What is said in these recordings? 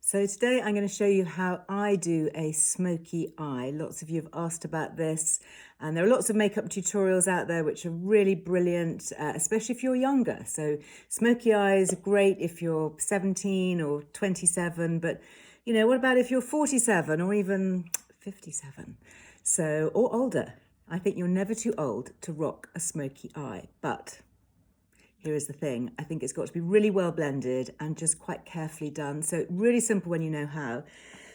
So today I'm going to show you how I do a smoky eye. Lots of you have asked about this, and there are lots of makeup tutorials out there which are really brilliant, especially if you're younger. So smoky eyes are great if you're 17 or 27, but what about if you're 47 or even 57? So, or older. I think you're never too old to rock a smoky eye, but here is the thing. I think it's got to be really well blended and just quite carefully done. So really simple when you know how.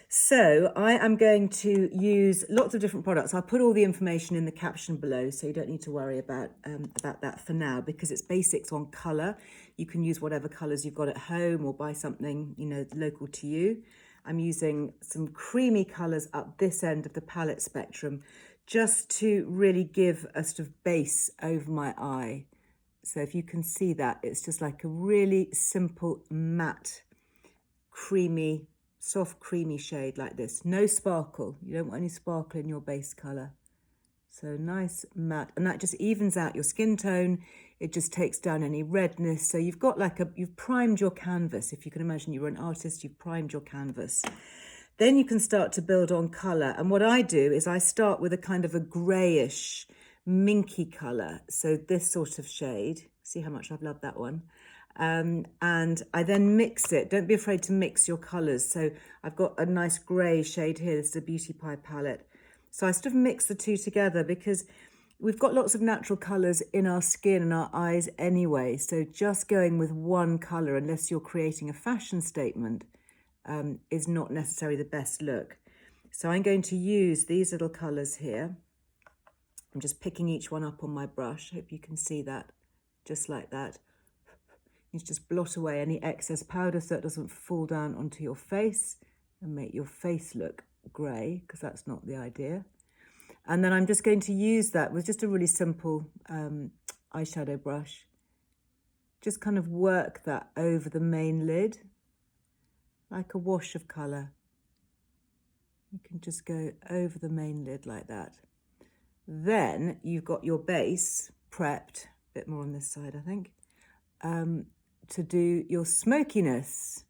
So I am going to use lots of different products. I'll put all the information in the caption below, so you don't need to worry about that for now, because it's basics on colour. You can use whatever colours you've got at home or buy something, local to you. I'm using some creamy colours up this end of the palette spectrum just to really give a sort of base over my eye. So if you can see that, it's just like a really simple, matte, creamy, soft, creamy shade like this. No sparkle. You don't want any sparkle in your base colour. So nice, matte. And that just evens out your skin tone. It just takes down any redness. So you've got you've primed your canvas. If you can imagine you were an artist, you've primed your canvas. Then you can start to build on colour. And what I do is I start with a kind of a greyish, minky colour, so this sort of shade. See how much I've loved that one. And I then mix it. Don't be afraid to mix your colours. So I've got a nice grey shade here. This is a Beauty Pie palette. So I sort of mix the two together because we've got lots of natural colours in our skin and our eyes anyway. So just going with one colour, unless you're creating a fashion statement, is not necessarily the best look. So I'm going to use these little colours here. I'm just picking each one up on my brush. Hope you can see that, just like that. You just blot away any excess powder so it doesn't fall down onto your face and make your face look grey, because that's not the idea. And then I'm just going to use that with just a really simple eyeshadow brush. Just kind of work that over the main lid, like a wash of colour. You can just go over the main lid like that. Then you've got your base prepped, a bit more on this side, I think, to do your smokiness.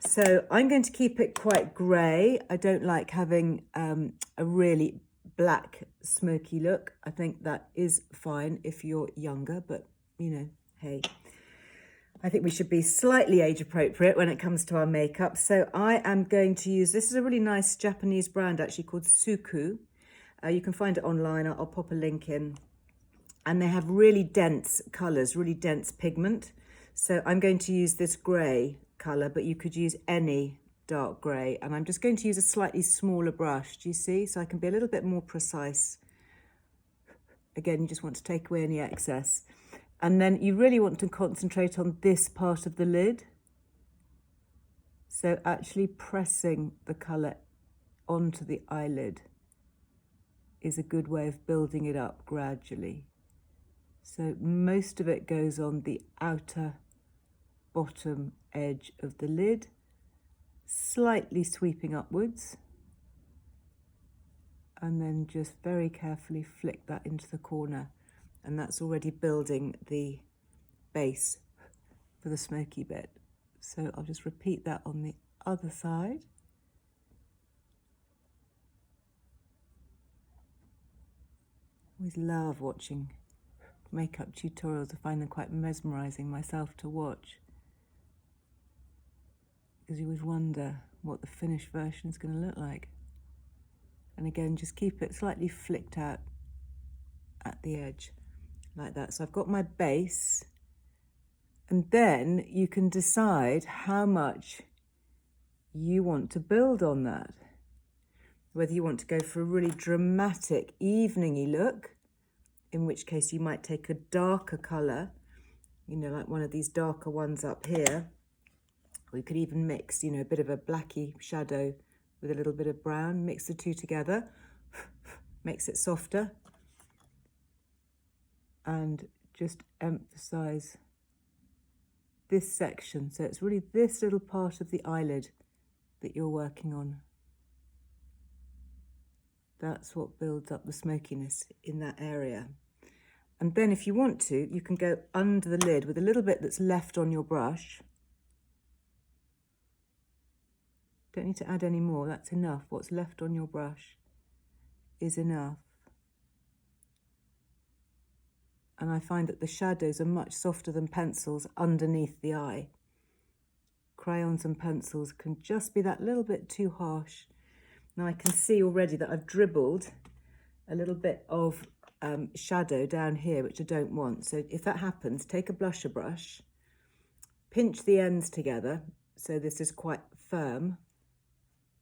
So I'm going to keep it quite grey. I don't like having a really black smoky look. I think that is fine if you're younger, but hey, I think we should be slightly age appropriate when it comes to our makeup. So I am going to use, this is a really nice Japanese brand actually called Suku. You can find it online. I'll pop a link in. And they have really dense colours, really dense pigment. So I'm going to use this grey colour, but you could use any dark grey. And I'm just going to use a slightly smaller brush. Do you see? So I can be a little bit more precise. Again, you just want to take away any excess. And then you really want to concentrate on this part of the lid. So actually pressing the colour onto the eyelid is a good way of building it up gradually. So most of it goes on the outer bottom edge of the lid, slightly sweeping upwards, and then just very carefully flick that into the corner. And that's already building the base for the smoky bit. So I'll just repeat that on the other side. I always love watching makeup tutorials. I find them quite mesmerising myself to watch, because you always wonder what the finished version is going to look like. And again, just keep it slightly flicked out at the edge like that. So I've got my base, and then you can decide how much you want to build on that. Whether you want to go for a really dramatic evening-y look, in which case you might take a darker colour, like one of these darker ones up here. Or you could even mix, a bit of a blacky shadow with a little bit of brown. Mix the two together, makes it softer. And just emphasise this section. So it's really this little part of the eyelid that you're working on. That's what builds up the smokiness in that area. And then if you want to, you can go under the lid with a little bit that's left on your brush Don't need to add any more, that's enough. What's left on your brush is enough. And I find that the shadows are much softer than pencils underneath the eye. Crayons and pencils can just be that little bit too harsh. Now I can see already that I've dribbled a little bit of shadow down here, which I don't want. So if that happens, take a blusher brush, pinch the ends together, so this is quite firm,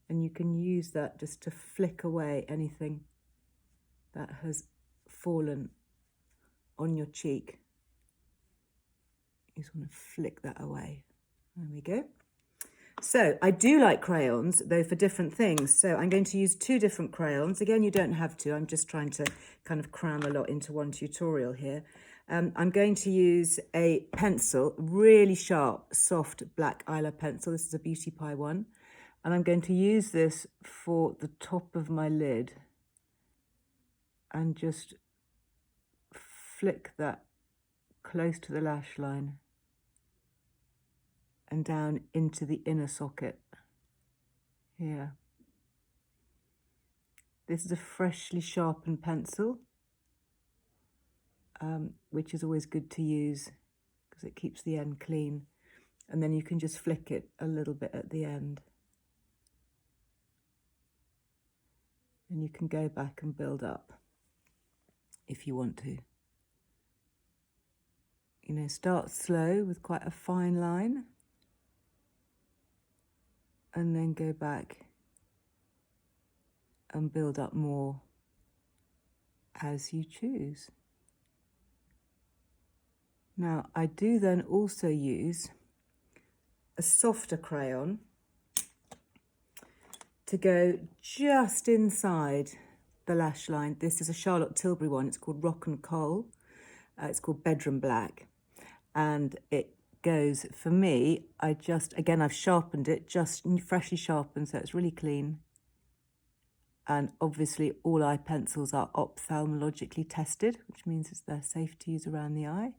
and you can use that just to flick away anything that has fallen on your cheek. You just want to flick that away. There we go. So I do like crayons, though, for different things. So I'm going to use 2 different crayons. Again, you don't have to. I'm just trying to kind of cram a lot into one tutorial here. I'm going to use a pencil, really sharp, soft black eyeliner pencil. This is a Beauty Pie one. And I'm going to use this for the top of my lid and just flick that close to the lash line and down into the inner socket here. This is a freshly sharpened pencil, which is always good to use because it keeps the end clean. And then you can just flick it a little bit at the end. And you can go back and build up if you want to. You know, start slow with quite a fine line and then go back and build up more as you choose. Now, I do then also use a softer crayon to go just inside the lash line. This is a Charlotte Tilbury one. It's called Rock and Coal. It's called Bedroom Black. And it goes, for me, again, I've sharpened it, just freshly sharpened, so it's really clean. And obviously all eye pencils are ophthalmologically tested, which means they're safe to use around the eye.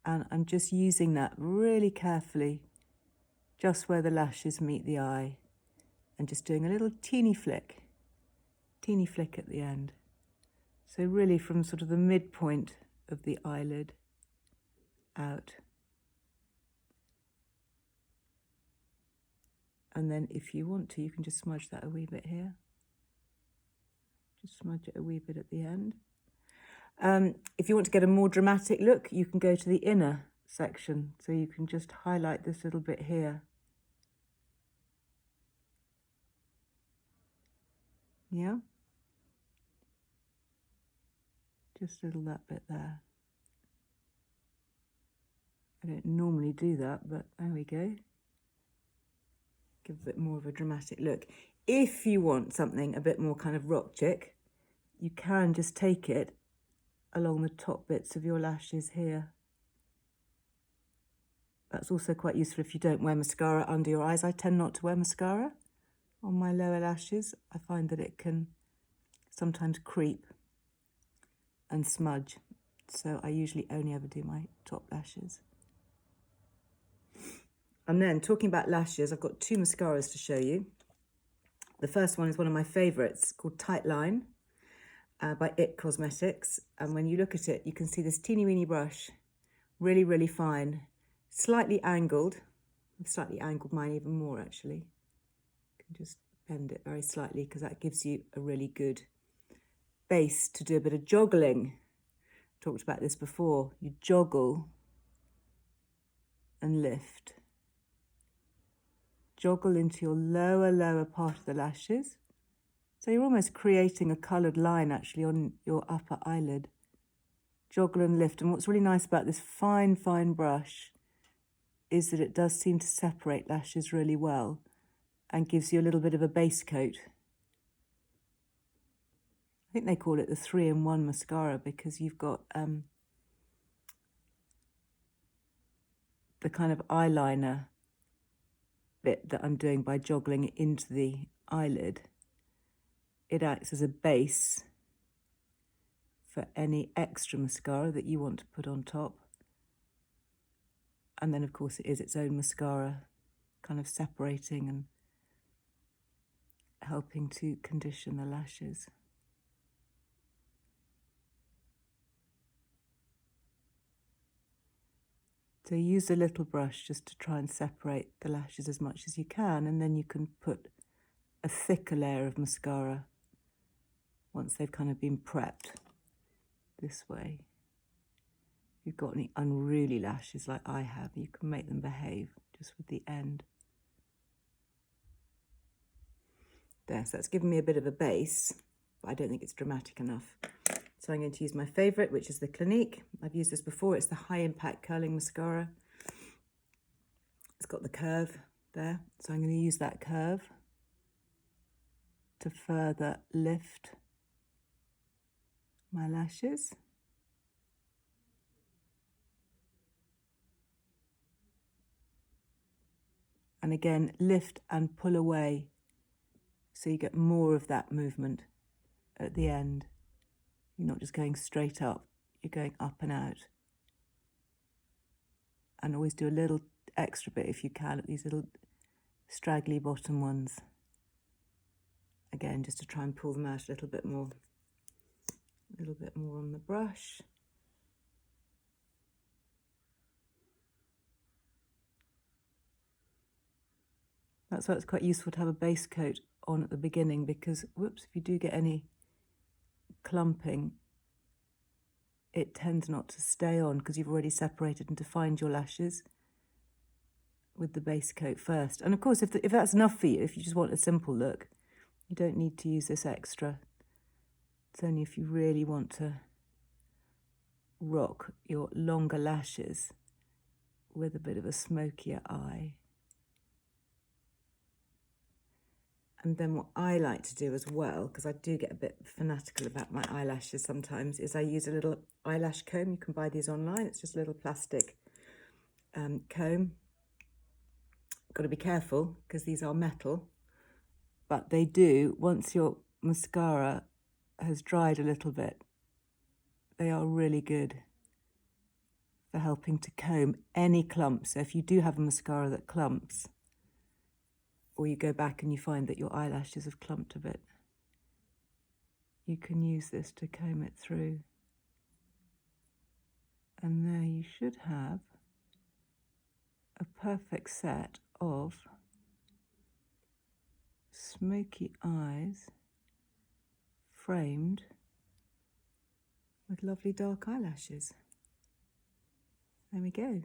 And I'm just using that really carefully, just where the lashes meet the eye, and just doing a little teeny flick at the end. So really from sort of the midpoint of the eyelid out. And then if you want to, you can just smudge that a wee bit here. Just smudge it a wee bit at the end. If you want to get a more dramatic look, you can go to the inner section. So you can just highlight this little bit here. Yeah? Just a little that bit there. I don't normally do that, but there we go. Give a bit more of a dramatic look. If you want something a bit more kind of rock chick, you can just take it along the top bits of your lashes here. That's also quite useful if you don't wear mascara under your eyes. I tend not to wear mascara on my lower lashes. I find that it can sometimes creep and smudge. So I usually only ever do my top lashes. And then talking about lashes, I've got 2 mascaras to show you. The first one is one of my favourites called Tight Line by It Cosmetics. And when you look at it, you can see this teeny weeny brush, really, really fine, slightly angled. I've slightly angled mine even more actually. You can just bend it very slightly because that gives you a really good base to do a bit of joggling. Talked about this before. You joggle and lift. Joggle into your lower part of the lashes. So you're almost creating a coloured line actually on your upper eyelid. Joggle and lift. And what's really nice about this fine brush is that it does seem to separate lashes really well and gives you a little bit of a base coat. I think they call it the 3-in-1 mascara because you've got the kind of eyeliner bit that I'm doing by joggling into the eyelid. It acts as a base for any extra mascara that you want to put on top. And then, of course, it is its own mascara kind of separating and helping to condition the lashes. So use a little brush just to try and separate the lashes as much as you can, and then you can put a thicker layer of mascara once they've kind of been prepped this way. If you've got any unruly lashes like I have, you can make them behave just with the end. There, so that's given me a bit of a base, but I don't think it's dramatic enough. So I'm going to use my favourite, which is the Clinique. I've used this before. It's the High Impact Curling Mascara. It's got the curve there. So I'm going to use that curve to further lift my lashes. And again, lift and pull away so you get more of that movement at the end. You're not just going straight up, you're going up and out. And always do a little extra bit if you can at these little straggly bottom ones. Again, just to try and pull them out a little bit more on the brush. That's why it's quite useful to have a base coat on at the beginning, because, whoops, if you do get any clumping, it tends not to stay on because you've already separated and defined your lashes with the base coat first. And of course, if that's enough for you, if you just want a simple look, you don't need to use this extra. It's only if you really want to rock your longer lashes with a bit of a smokier eye. And then what I like to do as well, because I do get a bit fanatical about my eyelashes sometimes, is I use a little eyelash comb. You can buy these online. It's just a little plastic comb. Got to be careful because these are metal, but they do, once your mascara has dried a little bit, they are really good for helping to comb any clumps. So if you do have a mascara that clumps, or you go back and you find that your eyelashes have clumped a bit, you can use this to comb it through. And there you should have a perfect set of smoky eyes framed with lovely dark eyelashes. There we go.